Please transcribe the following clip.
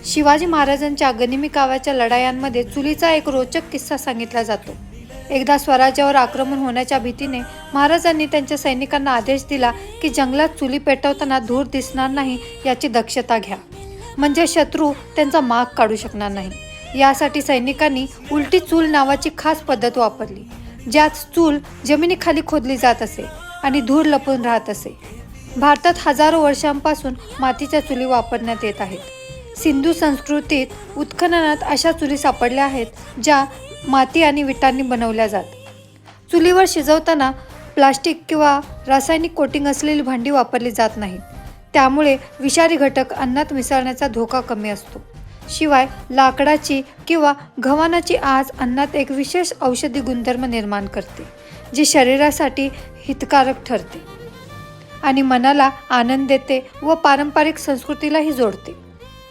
शिवाजी महाराजांच्या गनिमी कावाच्या लढायांमध्ये चुलीचा एक रोचक किस्सा सांगितला जातो. एकदा स्वराज्यावर आक्रमण होण्याच्या भीतीने महाराजांनी त्यांच्या सैनिकांना आदेश दिला की जंगलात चुली पेटवताना धूर दिसणार नाही याची दक्षता घ्या, म्हणजे शत्रू त्यांचा माग काढू शकणार नाही. यासाठी सैनिकांनी उलटी चूल नावाची खास पद्धत वापरली, ज्यात चूल जमिनीखाली खोदली जात असे आणि धूर लपून राहत असे. भारतात हजारो वर्षांपासून मातीच्या चुली वापरण्यात येत आहेत. सिंधू संस्कृतीत उत्खननात अशा चुली सापडल्या आहेत ज्या माती आणि विटांनी बनवल्या जात. चुलीवर शिजवताना प्लास्टिक किंवा रासायनिक कोटिंग असलेली भांडी वापरली जात नाहीत. त्यामुळे विषारी घटक अन्नात मिसळण्याचा धोका कमी असतो. शिवाय लाकडाची किंवा गव्हाणाची आच अन्नात एक विशेष औषधी गुणधर्म निर्माण करते, जी शरीरासाठी हितकारक ठरते आणि मनाला आनंद देते व पारंपरिक संस्कृतीलाही जोडते.